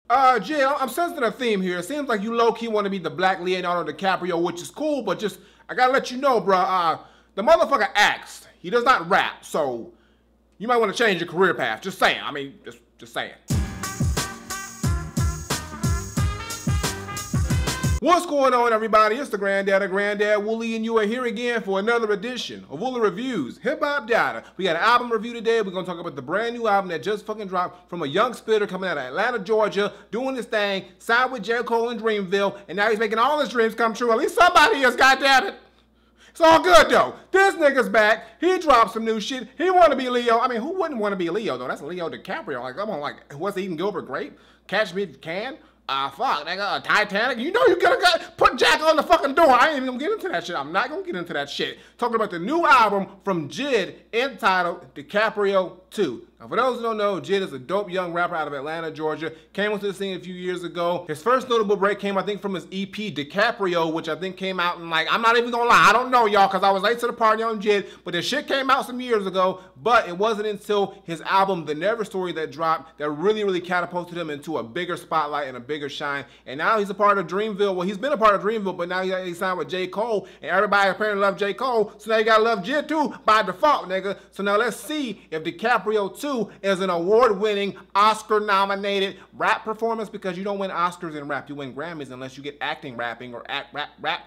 Jay, I'm sensing a theme here. It seems like you low-key want to be the black Leonardo DiCaprio, which is cool, but just, I gotta let you know, bruh, the motherfucker acts. He does not rap, so you might want to change your career path. Just saying. I mean, just saying. What's going on, everybody? It's the Granddad Woolly, and you are here again for another edition of Woolly Reviews Hip Hop Data. We got an album review today. We're gonna talk about the brand new album that just fucking dropped from a young spitter coming out of Atlanta, Georgia, doing his thing, signed with J.I.D in Dreamville, and now he's making all his dreams come true. At least somebody is, goddammit. It's all good though. This nigga's back. He dropped some new shit. He want to be Leo. I mean, who wouldn't want to be Leo though? That's Leo DiCaprio. Like, come on, like, what's eating Gilbert Grape? Catch me if you can. Fuck, nigga, Titanic. You know you gotta put Jack on the fucking door. I ain't even gonna get into that shit. I'm not gonna get into that shit. Talking about the new album from J.I.D entitled DiCaprio 2. Now, for those who don't know, J.I.D is a dope young rapper out of Atlanta, Georgia. Came onto the scene a few years ago. His first notable break came, I think, from his EP, DiCaprio, which I think came out in, like, I'm not even gonna lie, I don't know, y'all, because I was late to the party on J.I.D, but this shit came out some years ago, but it wasn't until his album, The Never Story, that dropped that really catapulted him into a bigger spotlight and a bigger shine. And now he's a part of Dreamville. Well, he's been a part of Dreamville, but now he signed with J. Cole, and everybody apparently loved J. Cole, so now you gotta love J.I.D too, by default, nigga. So now let's see if DiCaprio 2 is an award-winning, Oscar-nominated rap performance, because you don't win Oscars in rap, you win Grammys unless you get acting rapping or act rap.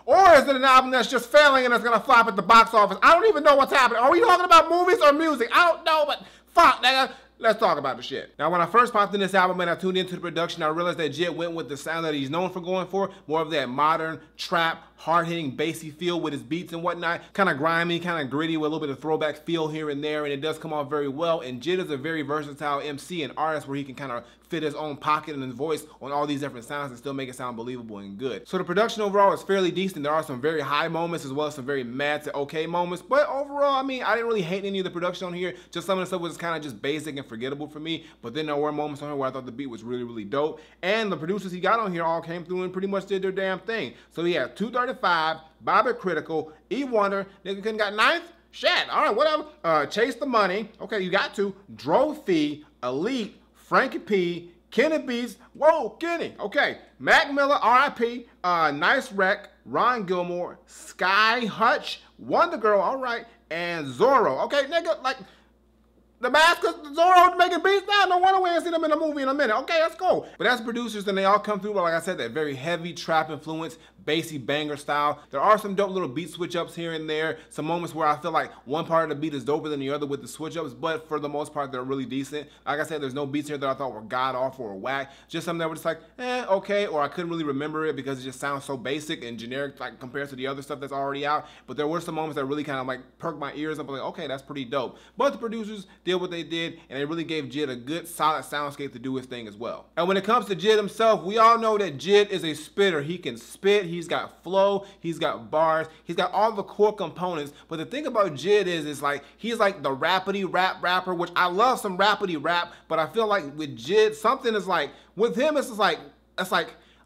Or is it an album that's just failing and it's gonna flop at the box office? I don't even know what's happening. Are we talking about movies or music? I don't know, but fuck, nigga. Let's talk about the shit. Now, when I first popped in this album and I tuned into the production, I realized that J.I.D went with the sound that he's known for going for, more of that modern, trap, hard-hitting, bassy feel with his beats and whatnot. Kind of grimy, kind of gritty with a little bit of throwback feel here and there, and it does come off very well. And J.I.D is a very versatile MC and artist where he can kind of fit his own pocket and his voice on all these different sounds and still make it sound believable and good. So the production overall is fairly decent. There are some very high moments as well as some very mad to okay moments, but overall, I mean, I didn't really hate any of the production on here. Just some of the stuff was kind of just basic and forgettable for me, but then there were moments on here where I thought the beat was really dope, and the producers he got on here all came through and pretty much did their damn thing. So he had 235, Bobby Critical, E Wonder, nigga couldn't got ninth? Shit, all right, whatever. Chase the Money, okay, you got to. Drove Fee, Elite, Frankie P, Kenny Beats, whoa, Kenny, okay. Mac Miller, R.I.P., Nice Wreck, Ron Gilmore, Sky Hutch, Wonder Girl, all right, and Zorro. Okay, nigga, like, the mask of Zorro making beats now? No wonder we ain't seen them in a movie in a minute. Okay, that's cool. But as producers, then they all come through, but like I said, that very heavy trap influence, bassy banger style. There are some dope little beat switch ups here and there. Some moments where I feel like one part of the beat is doper than the other with the switch ups, but for the most part, they're really decent. Like I said, there's no beats here that I thought were god awful or whack. Just something that was just like, okay, or I couldn't really remember it because it just sounds so basic and generic, like compared to the other stuff that's already out. But there were some moments that really kind of like perked my ears up, like, okay, that's pretty dope. But the producers did what they did, and they really gave J.I.D a good, solid soundscape to do his thing as well. And when it comes to J.I.D himself, we all know that J.I.D is a spitter. He can spit, he's got flow, he's got bars, he's got all the core components. But the thing about J.I.D is like, he's like the rappity rap rapper, which I love some rappity rap, but I feel like with J.I.D, something is like, with him, it's just like,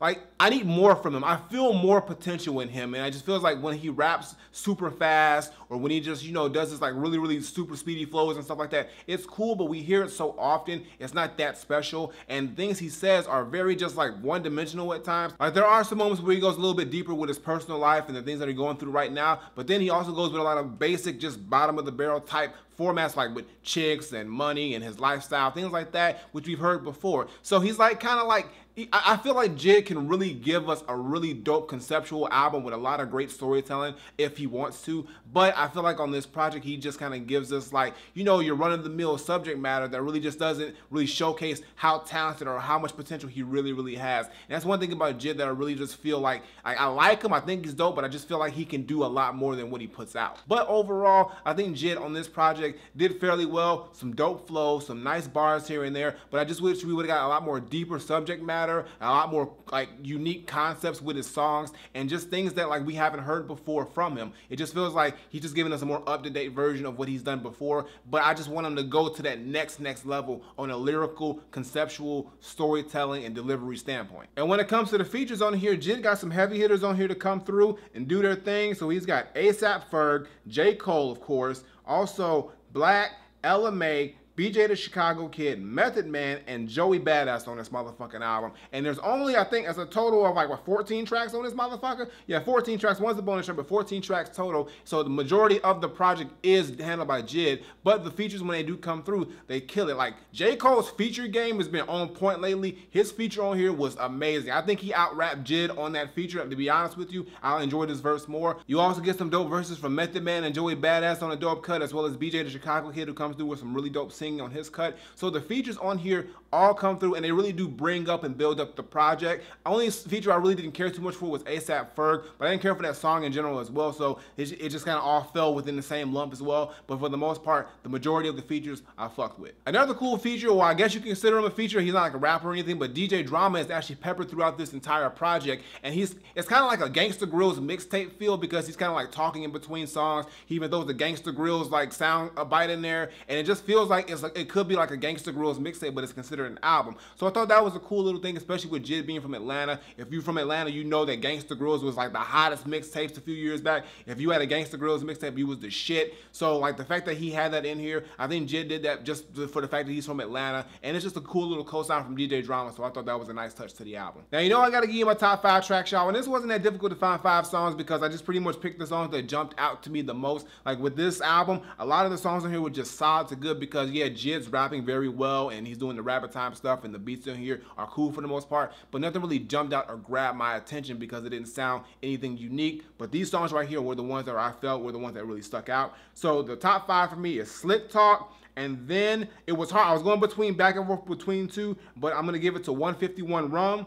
like, I need more from him. I feel more potential in him, and I just feels like when he raps super fast, or when he just, you know, does this like really super speedy flows and stuff like that, it's cool, but we hear it so often, it's not that special, and things he says are very just like one-dimensional at times. Like, there are some moments where he goes a little bit deeper with his personal life and the things that are going through right now, but then he also goes with a lot of basic, just bottom-of-the-barrel type formats, like with chicks and money and his lifestyle, things like that, which we've heard before. So he's like, kind of like, I feel like J.I.D can really give us a really dope conceptual album with a lot of great storytelling if he wants to, but I feel like on this project he just kind of gives us, like, you know, your run-of-the-mill subject matter that really just doesn't really showcase how talented or how much potential he really has. And that's one thing about J.I.D that I really just feel like, I like him, I think he's dope, but I just feel like he can do a lot more than what he puts out. But overall, I think J.I.D on this project did fairly well, some dope flow, some nice bars here and there, but I just wish we would have got a lot more deeper subject matter, a lot more like unique concepts with his songs, and just things that like we haven't heard before from him. It just feels like he's just giving us a more up-to-date version of what he's done before, but I just want him to go to that next level on a lyrical, conceptual, storytelling, and delivery standpoint. And when it comes to the features on here, J.I.D got some heavy hitters on here to come through and do their thing. So he's got A$AP Ferg, J. Cole, of course, also Black, LMA, BJ the Chicago Kid, Method Man, and Joey Badass on this motherfucking album. And there's only, I think, as a total of like, what, 14 tracks on this motherfucker? Yeah, 14 tracks. One's a bonus track, but 14 tracks total. So the majority of the project is handled by J.I.D, but the features, when they do come through, they kill it. Like, J. Cole's feature game has been on point lately. His feature on here was amazing. I think he out-rapped J.I.D on that feature. To be honest with you, I enjoyed this verse more. You also get some dope verses from Method Man and Joey Badass on a dope cut, as well as BJ the Chicago Kid, who comes through with some really dope singing on his cut. So the features on here all come through, and they really do bring up and build up the project. Only feature I really didn't care too much for was ASAP Ferg, but I didn't care for that song in general as well, so it just kind of all fell within the same lump as well. But for the most part, the majority of the features I fucked with. Another cool feature, well, I guess you can consider him a feature, he's not like a rapper or anything, but DJ Drama is actually peppered throughout this entire project, and it's kind of like a Gangsta Grillz mixtape feel, because he's kind of like talking in between songs. He even throws the Gangsta Grillz like sound a bite in there, and it just feels like it could be like a Gangsta Grillz mixtape, but it's considered an album. So I thought that was a cool little thing, especially with J.I.D being from Atlanta. If you're from Atlanta, you know that Gangsta Grillz was like the hottest mixtapes a few years back. If you had a Gangsta Grillz mixtape, you was the shit. So like the fact that he had that in here, I think J.I.D did that just for the fact that he's from Atlanta, and it's just a cool little cosign from DJ Drama. So I thought that was a nice touch to the album. Now, you know, I gotta give you my top 5 tracks, y'all, and this wasn't that difficult to find 5 songs, because I just pretty much picked the songs that jumped out to me the most. Like with this album, a lot of the songs on here were just solid to good, because yeah, J.I.D's rapping very well, and he's doing the rapper time stuff, and the beats in here are cool for the most part, but nothing really jumped out or grabbed my attention because it didn't sound anything unique. But these songs right here were the ones that I felt were the ones that really stuck out. So the top 5 for me is Slick Talk, and then it was hard. I was going back and forth between 2, but I'm gonna give it to 151 Rum.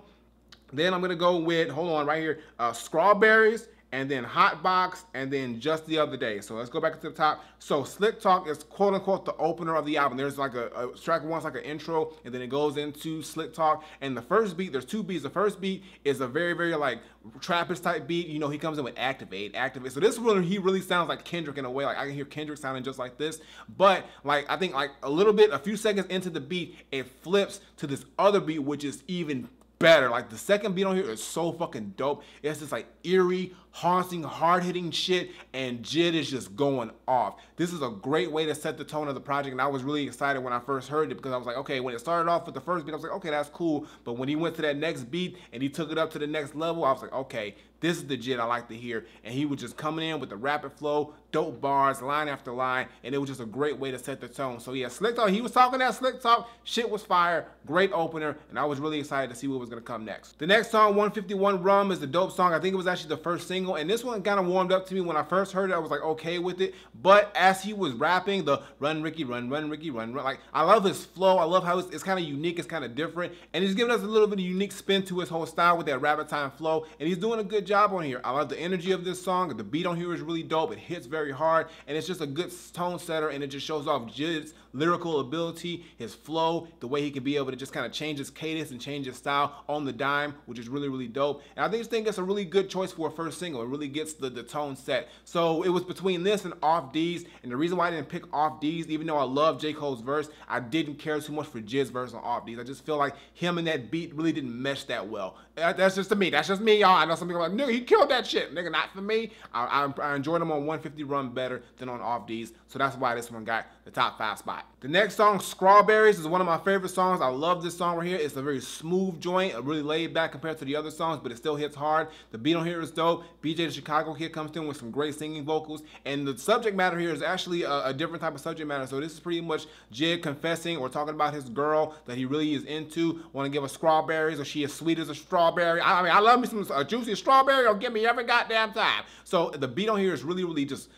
Then I'm gonna go with, hold on, right here, Strawberries, and then Hot Box, and then Just the Other Day. So let's go back to the top. So Slick Talk is quote unquote the opener of the album. There's like a track one's like an intro, and then it goes into Slick Talk. And the first beat, there's 2 beats. The first beat is a very, very like Trappist type beat. You know, he comes in with Activate. So this one, he really sounds like Kendrick in a way. Like I can hear Kendrick sounding just like this. But like, I think like a few seconds into the beat, it flips to this other beat, which is even better. Like the second beat on here is so fucking dope. It's just like eerie, haunting, hard-hitting shit, and J.I.D is just going off. This is a great way to set the tone of the project, and I was really excited when I first heard it, because I was like, okay, when it started off with the first beat, I was like, okay, that's cool. But when he went to that next beat and he took it up to the next level, I was like, okay, this is the J.I.D I like to hear. And he was just coming in with the rapid flow, dope bars, line after line, and it was just a great way to set the tone. So yeah, Slick Talk, he was talking that Slick Talk, shit was fire, great opener, and I was really excited to see what was gonna come next. The next song, 151 Rum, is the dope song. I think it was actually the first single, and this one kind of warmed up to me. When I first heard it, I was like okay with it, but as he was rapping the run Ricky run, run Ricky run, like I love his flow. I love how it's kind of unique, it's kind of different, and he's giving us a little bit of unique spin to his whole style with that rapid time flow, and he's doing a good job on here. I love the energy of this song. The beat on here is really dope. It hits very hard, and it's just a good tone setter, and it just shows off J.I.D's lyrical ability, his flow, the way he can be able to just kind of change his cadence and change his style on the dime, which is really, really dope. And I think it's a really good choice for a first single. It really gets the tone set. So it was between this and Off D's, and the reason why I didn't pick Off D's, even though I love J. Cole's verse, I didn't care too much for J.I.D's verse on Off D's. I just feel like him and that beat really didn't mesh that well. That's just me. That's just me, y'all. I know some people are like, nigga, he killed that shit. Nigga, not for me. I enjoyed him on 150 Run better than on Off D's, so that's why this one got the top 5 spot. The next song, Strawberries, is one of my favorite songs. I love this song right here. It's a very smooth joint, really laid back compared to the other songs, but it still hits hard. The beat on here is dope. BJ the Chicago Kid comes in with some great singing vocals, and the subject matter here is actually a different type of subject matter. So this is pretty much J.I.D confessing or talking about his girl that he really is into. Want to give her strawberries, or she as sweet as a strawberry. I mean, I love me some juicy strawberry, or give me every goddamn time. So the beat on here is really just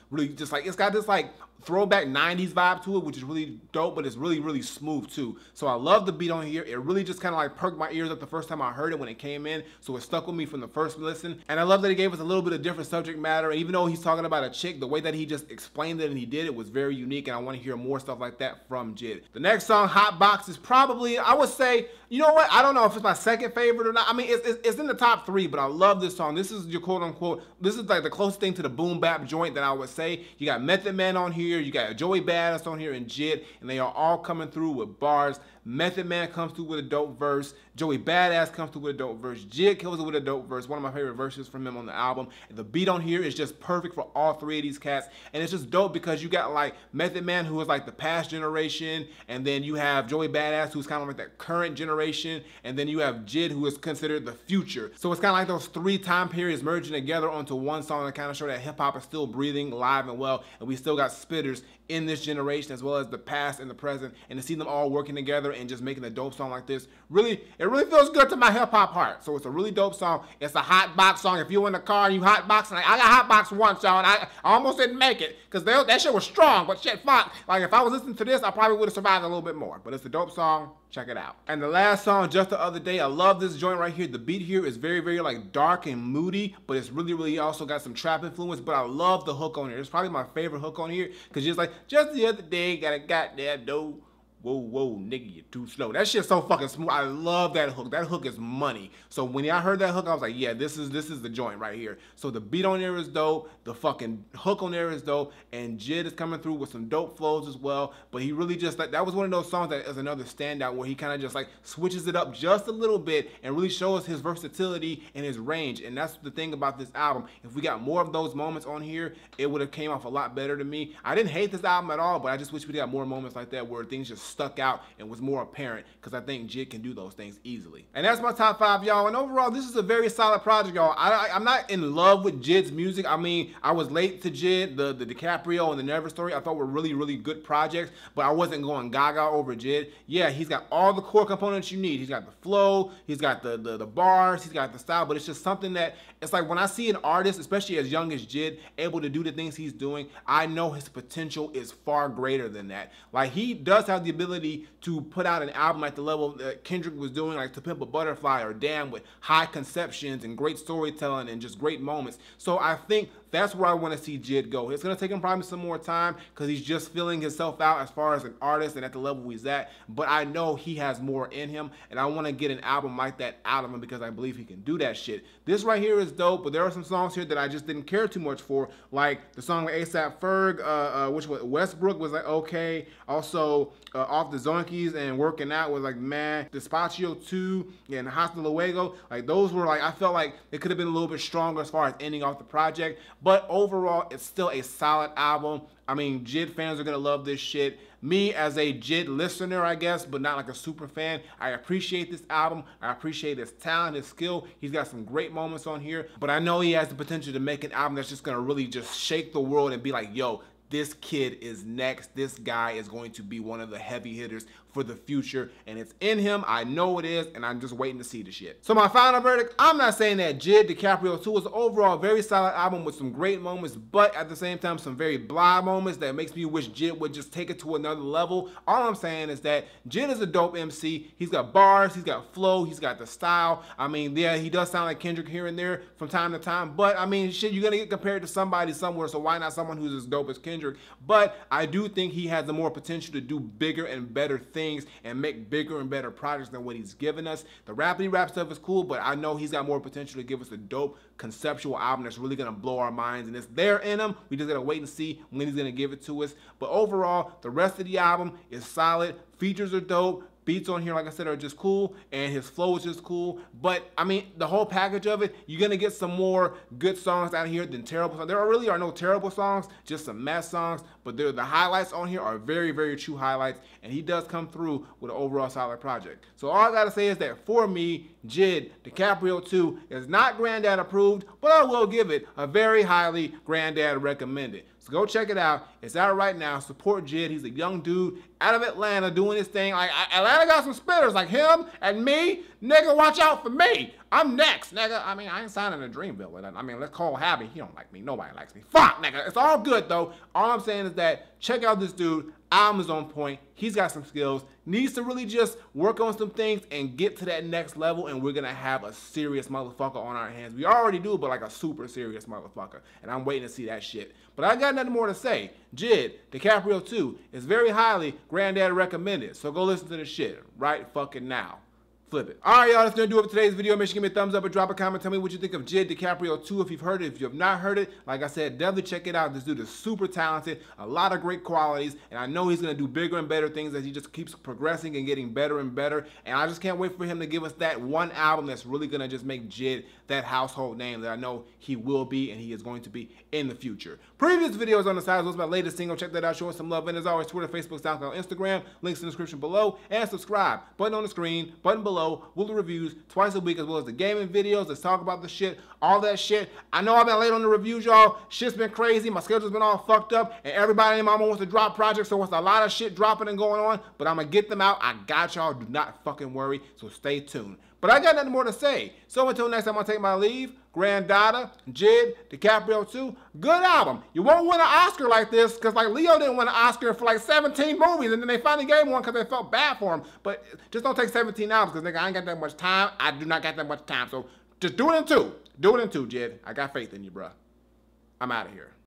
like, it's got this like throwback 90s vibe to it, which is really dope, but it's really smooth too. So I love the beat on here. It really just kind of like perked my ears up the first time I heard it when it came in, so it stuck with me from the first listen. And I love that he gave us a little bit of different subject matter, and even though he's talking about a chick, the way that he just explained it and he did it was very unique, and I want to hear more stuff like that from J.I.D. The next song, Hot Box, is probably, I would say, you know what, I don't know if it's my second favorite or not. I mean, it's in the top 3, but I love this song. This is your quote unquote, this is like the closest thing to the boom bap joint that I would say. You got Method Man on here, you got Joey Badass on here, and J.I.D, and they are all coming through with bars Method Man comes through with a dope verse. Joey Badass comes through with a dope verse. Jid kills it with a dope verse. One of my favorite verses from him on the album. And the beat on here is just perfect for all three of these cats. And it's just dope because you got like Method Man, who is like the past generation, and then you have Joey Badass, who's kind of like that current generation, and then you have Jid, who is considered the future. So it's kind of like those three time periods merging together onto one song that kind of show that hip hop is still breathing, live and well, and we still got spitters in this generation as well as the past and the present, and to see them all working together and just making a dope song like this, it really feels good to my hip hop heart. So it's a really dope song. It's a hot box song. If you're in the car and you hot boxing, like I got hot box once, y'all, and I almost didn't make it because that shit was strong, but shit, fuck. Like if I was listening to this, I probably would have survived a little bit more, but it's a dope song. Check it out. And the last song, Just the Other Day, I love this joint right here. The beat here is very, very like dark and moody, but it's really, really also got some trap influence, but I love the hook on here. It's probably my favorite hook on here because it's like, just the other day, got a goddamn dough. Whoa, whoa, nigga, you're too slow. That shit's so fucking smooth. I love that hook. That hook is money. So when I heard that hook, I was like, yeah, this is the joint right here. So the beat on there is dope. The fucking hook on there is dope. And Jid is coming through with some dope flows as well. But he really just, that was one of those songs that is another standout where he kind of just like switches it up just a little bit and really shows his versatility and his range. And that's the thing about this album. If we got more of those moments on here, it would have came off a lot better to me. I didn't hate this album at all, but I just wish we got more moments like that where things just stuck out and was more apparent, because I think Jid can do those things easily. And that's my top 5, y'all. And overall, this is a very solid project, y'all. I'm not in love with Jid's music. I mean, I was late to Jid. The DiCaprio and the Never Story I thought were really, really good projects, but I wasn't going gaga over Jid. Yeah, he's got all the core components you need. He's got the flow, he's got the bars, he's got the style, but it's just something that, it's like when I see an artist, especially as young as Jid, able to do the things he's doing, I know his potential is far greater than that. Like, he does have the ability to put out an album at the level that Kendrick was doing, like To Pimp a Butterfly or Damn, with high conceptions and great storytelling and just great moments. So I think that's where I want to see Jid go. It's going to take him probably some more time because he's just filling himself out as far as an artist and at the level he's at. But I know he has more in him, and I want to get an album like that out of him because I believe he can do that shit. This right here is dope, but there are some songs here that I just didn't care too much for, like the song with A$AP Ferg, which was Westbrook, was like okay. Also, Off the Zonkies and Working Out was like, man. Despacio 2 and Hasta Luego, like those were like, I felt like it could have been a little bit stronger as far as ending off the project. But overall, it's still a solid album. I mean, Jid fans are gonna love this shit. Me as a Jid listener, I guess, but not like a super fan, I appreciate this album. I appreciate his talent, his skill. He's got some great moments on here, but I know he has the potential to make an album that's just gonna really just shake the world and be like, yo, this kid is next. This guy is going to be one of the heavy hitters for the future, and it's in him. I know it is, and I'm just waiting to see the shit. So my final verdict, I'm not saying that J.I.D, DiCaprio 2 was overall a very solid album with some great moments, but at the same time, some very blah moments that makes me wish J.I.D would just take it to another level. All I'm saying is that J.I.D is a dope MC. He's got bars, he's got flow, he's got the style. I mean, yeah, he does sound like Kendrick here and there from time to time, but I mean, shit, you're gonna get compared to somebody somewhere, so why not someone who's as dope as Kendrick? But I do think he has the more potential to do bigger and better things and make bigger and better projects than what he's given us. The rappity rap stuff is cool, but I know he's got more potential to give us a dope conceptual album that's really gonna blow our minds, and it's there in him. We just gotta wait and see when he's gonna give it to us. But overall, the rest of the album is solid. Features are dope. Beats on here, like I said, are just cool, and his flow is just cool. But, I mean, the whole package of it, you're going to get some more good songs out of here than terrible songs. There really are no terrible songs, just some mess songs. But the highlights on here are very, very true highlights, and he does come through with an overall solid project. So all I got to say is that for me, J.I.D, DiCaprio 2 is not Granddad approved, but I will give it a very highly Granddad recommended. So go check it out. It's out right now. Support J.I.D. He's a young dude out of Atlanta doing his thing. Like, Atlanta got some spitters like him and me. Nigga, watch out for me. I'm next, nigga. I mean, I ain't signing a Dreamville. I mean, let's call Habby. He don't like me. Nobody likes me. Fuck, nigga. It's all good, though. All I'm saying is that check out this dude. Album is on point. He's got some skills. Needs to really just work on some things and get to that next level, and we're going to have a serious motherfucker on our hands. We already do, but like a super serious motherfucker. And I'm waiting to see that shit. But I got nothing more to say. J.I.D, DiCaprio 2 is very highly Granddad recommended. So go listen to the shit right fucking now. flip it. All right, y'all, that's gonna do it for today's video. Make sure you give me a thumbs up and drop a comment. Tell me what you think of J.I.D. DiCaprio 2 if you've heard it. If you have not heard it, like I said, definitely check it out. This dude is super talented, a lot of great qualities, and I know he's gonna do bigger and better things as he just keeps progressing and getting better and better. And I just can't wait for him to give us that one album that's really gonna just make J.I.D. that household name that I know he will be and he is going to be in the future. Previous videos on the side was my latest single. Check that out, showing some love. And as always, Twitter, Facebook, SoundCloud, Instagram, links in the description below, and subscribe. Button on the screen, button below, Woolly Reviews twice a week, as well as the gaming videos. Let's talk about the shit, all that shit. I know I've been late on the reviews, y'all. Shit's been crazy. My schedule's been all fucked up, and everybody and mama wants to drop projects, so it's a lot of shit dropping and going on, but I'm gonna get them out. I got y'all. Do not fucking worry, so stay tuned. But I got nothing more to say. So until next time, I'll take my leave. GranddadEnt, J.I.D., DiCaprio 2, good album. You won't win an Oscar like this, because like Leo didn't win an Oscar for like 17 movies, and then they finally gave him one because they felt bad for him. But just don't take 17 albums, because nigga, I ain't got that much time. I do not got that much time. So just do it in 2. Do it in 2, J.I.D. I got faith in you, bruh. I'm out of here.